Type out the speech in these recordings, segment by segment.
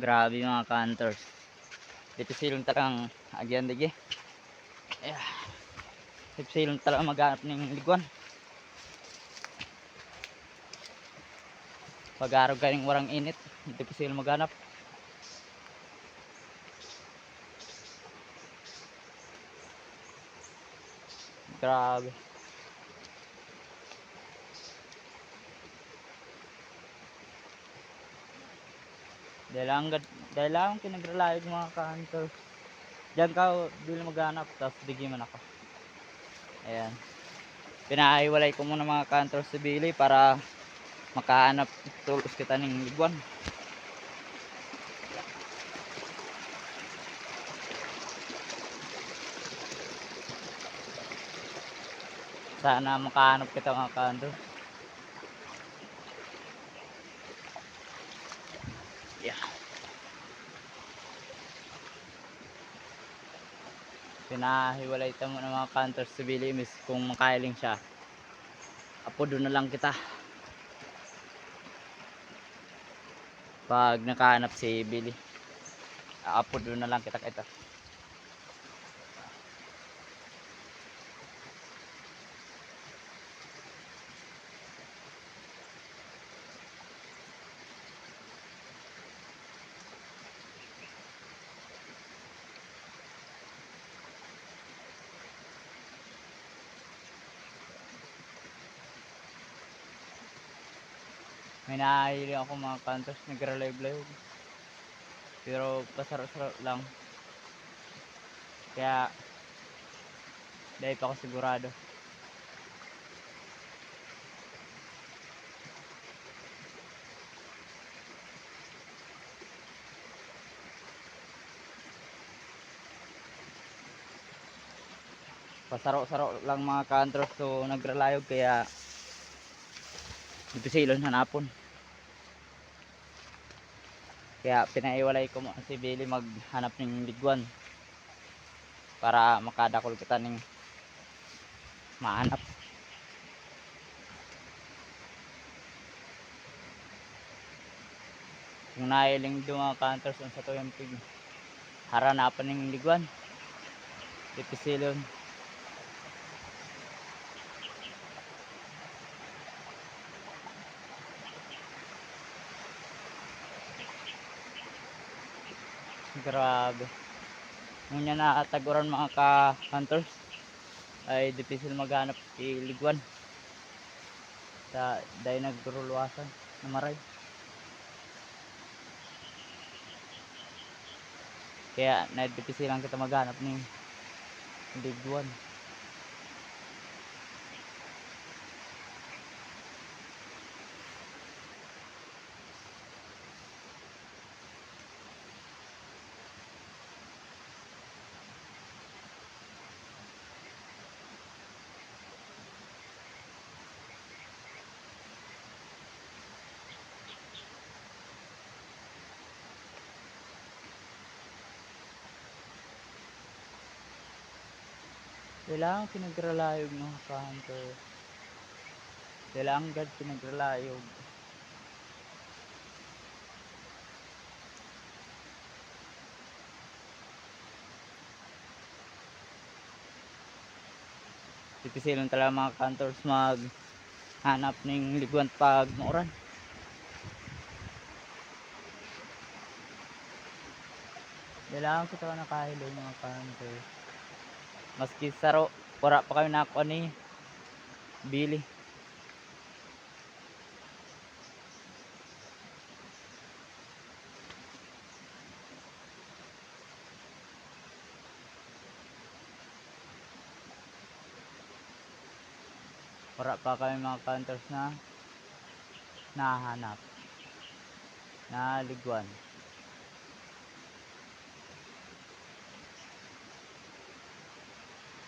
Grabe mga ka-hunters. Dito silong talagang agyan digi. Ayan. Dito silong talagang maghanap ng liguan. Pag-araw galing warang init. Dito silong maghanap. Grabe. Dahil lang kinagralayo ng mga ka-hunters. Diyan ka dili maghanap. Tapos digi man ako. Ayan. Pinahiwalay ko muna mga ka-hunters sa bili para makahanap tulos kita ng liguan. Sana makahanap kita mga ka-hunters. Yeah. Pinahiwalay tamo ng mga ka-hunters sa bili miss kung makailing siya. Apo doon na lang kita. Pag nakahanap si Billy. Apo doon na lang kita. May nahihili ako mga kantos nagra-live. Pero pasarap-sarap lang. Kaya dahil pa ako sigurado. Pasarap-sarap lang mga kantos so nagra-live kaya dito silon hanapon. Kaya pinaiwalay ko si Billy maghanap ng liguan para makadakol kita ng mahanap. Kung nailing doon mga counters sa to yung pig haranapan ng liguan dito silon. Grabe. Ngunya na taguran mga ka-hunters ay difficile maghanap liguan sa dahil nagdurulwasan na maray. Kaya na-difficile lang kita maghanap ng liguan. Kailangan pinagralayog ng hunter. Kailangan agad pinagralayog. Difficile talaga mga hunters maghanap ng liguan pag mauran. Kailangan ko talaga nakahilo mga hunters. Maski saro, wala pa kami nakuha ni Billy. Wala pa kami mga hunters na nahanap na liguan.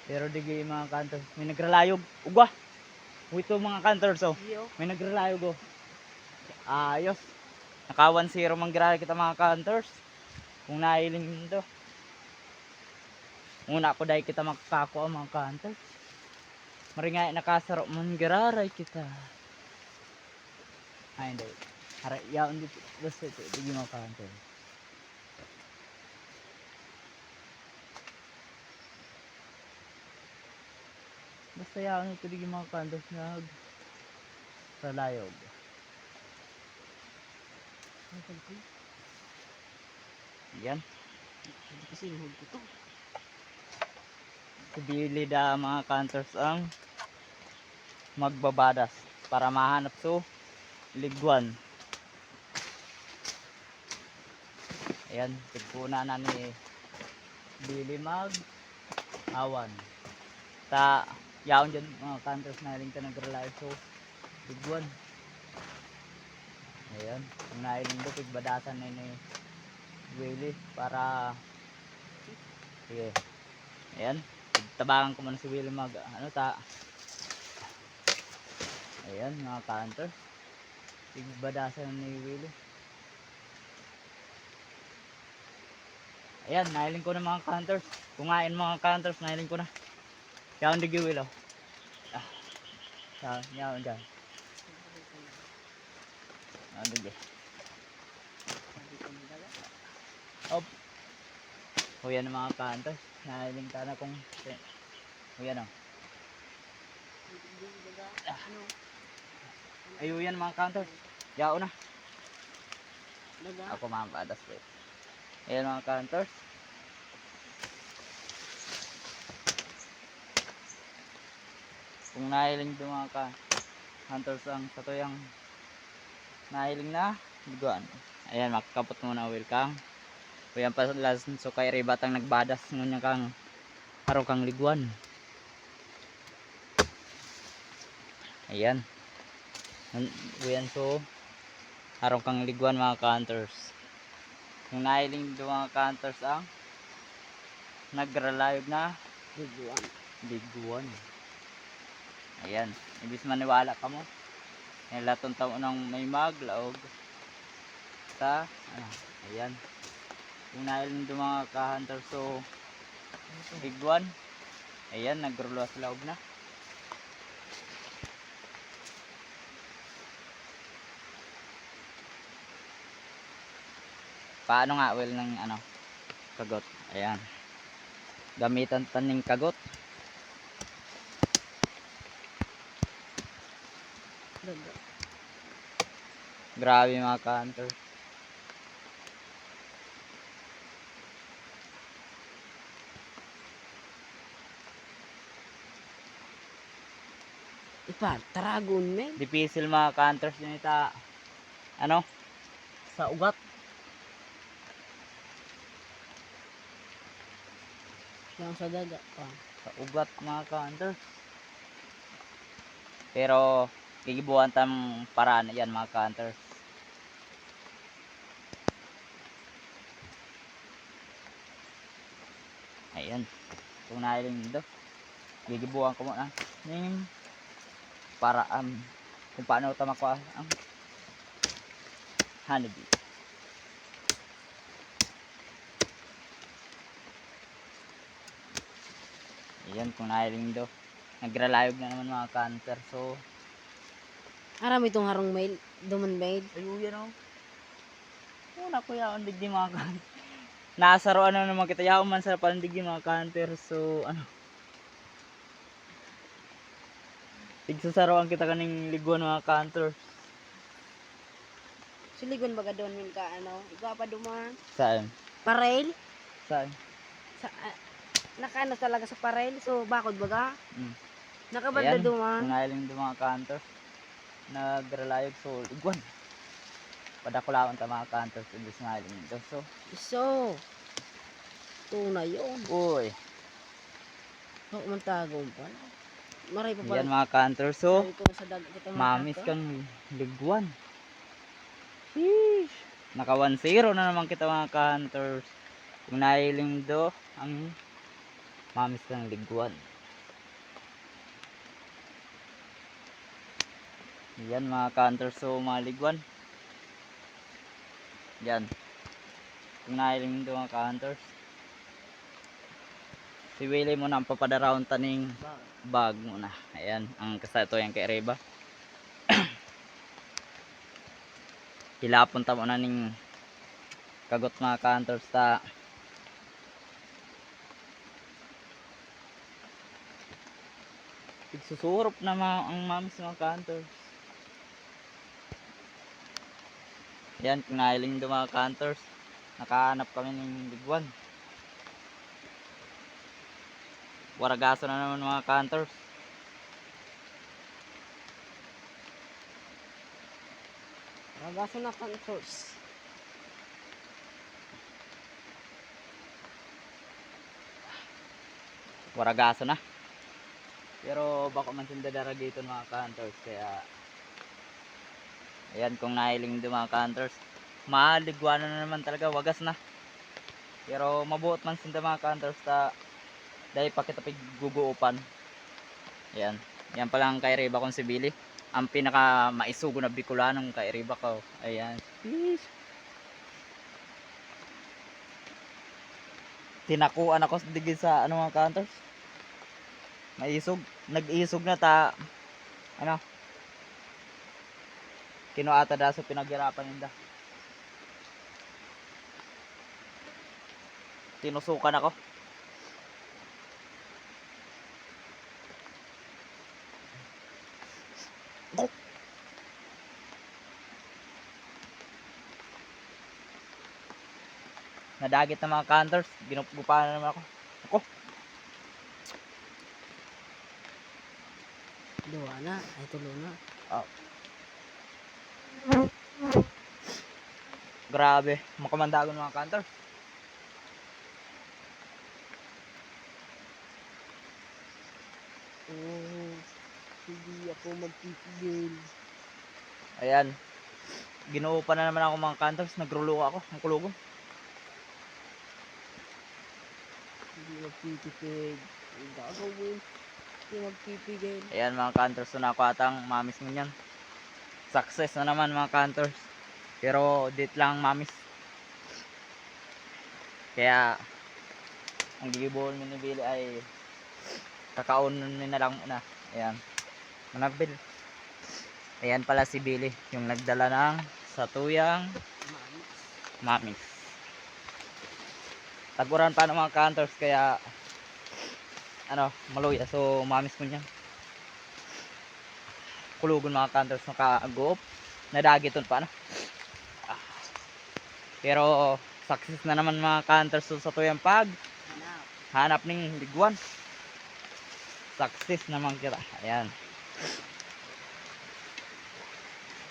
Pero digi mga hunters, may nagralayog. Ugwa! Ito mga hunters oh. May nagralayog oh. Ayos. Naka 1-0 manggirali kita mga hunters. Kung nailing nito. Una ako dahil kita makakakuha mga hunters. Maringay nakasarap manggiraray kita. Ay hindi. Yaon dito. Basta ito. Digi mga hunters. Basta yan, ito yung mga counters na ralayog. Yan. Kasi hug ko to. Sabili da mga counters ang magbabadas para mahanap so liguan. Ayan, tigpuna na ni Bili mag awan. Ta yaon dyan mga counters na rin ka nag-rely so liguan. Ayan, kung nailing do pigbadasan na ni Willie para sige. Ayan, tabangan ko muna si Willie mag ano ta. Ayan mga counter. Pigbadasan ni Willie. Ayan, nailing ko na mga counters. Kumain mga counters, nailing ko na. Yaon di Willie. Yaon dyan. Yaon di. Op. O yan mga counters. Nailing ka na kung o yan o. Ayo yan mga counters. Yaon na. Ako mamadas po. Ayan mga counters. Kung nahiling ito mga hunters ang satuyang nahiling na liguan. Ayan, makakapot muna welcome. Ayan pa last so kay ribatang nagbadas ngunya kang harong kang liguan. Ayan. Ayan so harong kang liguan mga hunters. Kung nahiling ito mga hunters ang nagralayog na liguan. Ayan, ibis maniwala ka mo. Nilatong tao ng may maglaog sa ayan. Kung nailin do mga ka-hunter so big one. Ayan, nagrulo sa laog na. Paano nga well ng ano kagot. Ayan. Gamitan taning kagot. Grabe mga ka-hunter. Ipa, taragon men. Dipisil mga ka-hunters nita ano sa ugat. Yang sa daga pa. Sa ugat mga ka-hunters. Pero gigibuan tam paraan yan mga ka-hunters. Ayan. Kung nailing do gigibuan ko muna ning paraan kung paano ito makuha ang honeybee. Ayan, kung nailing do nagralayog na naman mga cancer. So Aram itong harong mail, duman mail. ayo yan o. Una ko yaon digdi mga cancer. Nasa roan na naman kita yaon man sa palandig mga cancer. So ano tigsasaroan kita kaning liguan mga cancer. Siligon baga doon min ka ano. Ikaw pa duman. Saan? Parel. Saan? Sa nakaano talaga sa parel. So bakod baga. Nakabanda Ayan, duman. kung nailing do mga cancer nagralayog so liguan. Padakulaon ta mga cancer imbis nailing do. So tunay yun. Uy. Huwag man tagong pa. Maray pa Ayan pala. mga cancer. So Sabi ko sa dagat kita mamis makato. kang liguan. Sheesh. Naka 1-0 na naman kita mga ka-hunters. Kung nailing do ang mamis kang liguan. Yan mga ka-hunters. So mga liguan. Yan. Kung nailing do mga ka-hunters. Si Willie muna ang papadaraon taning bag muna. Ayan. Ang kasato yan kay Reba. Hilapon ta mo na ning kagot mga ka-hunters ta Tigsusurop na ang mamis mga ka-hunters. Yan, kung nahiling doon mga ka-hunters, nakahanap kami ng ligwan. Waragaso na naman mga ka-hunters. Ragaso na hunters. Waragaso na. Pero baka man sindadara dito mga ka-hunters. Kaya ayan, kung nahiling doon mga ka-hunters, maligwanan na naman talaga, wagas na. Pero mabuot man sinda mga ka-hunters dahil pakitapig guguupan. Ayan. Yan pala ang kairiba kong si Billy. Ang pinaka maisugo na Bicolanong kairiba ko. Ayan. Tinakuan ako digid sa ano mga ka-hunters. Maisog. Nag-isog na ano. Kinuata da sa pinaghirapan ninda. Tinusukan ako. Nadagit na mga ka-hunters. Ginupupan na naman ako. Duwa na. Ay tulo na. Oh. Grabe. Makamandagon mga ka-hunters. Oh, hindi ako magpipigil. Ayan. Ginuupan na naman ako mga ka-hunters. Nagrulo ako. Ang kulugong. Hindi magpipigil. Ang gagawin. Hindi magpipigil. Ayan mga ka-hunters. So na ako atang mamis mo yan. Success na naman mga ka-hunters. Pero dit lang mamis. Kaya ang gigibuhol ni Billy ay kakaunin na lang muna. Ayan. Manabil. Ayan pala si Billy. Yung nagdala ng satuyang mamis. Taguran pa ng mga ka-hunters. Kaya ano, maluya. So mamis mo niya. Kulugon mga ka-hunters. Nakaguop. Nadagiton pa ano. Pero success na naman mga ka-hunters sa tuyang hanap ng ligwan. Success naman kita. Ayan.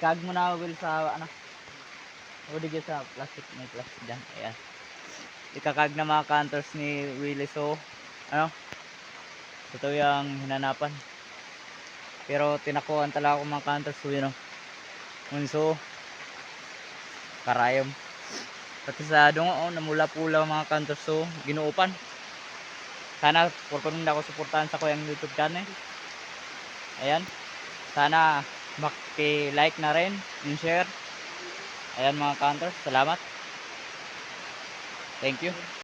Kag mo na will sa ano. Udig sa plastic, may plastic dyan. Ayan. Ikakag na mga ka-hunters ni Willie. So ano, ito yung hinanapan. Pero tinakuhan talaga ako mga ka-hunters. So yun o. Unso karayom. Pati sa dungo namula-pula mga ka-hunters. So ginuupan. Sana purpun ako suportahan sa kuyang YouTube channel. Ayan. Sana maki-like na rin, share. Ayan mga ka-hunters, salamat. Thank you.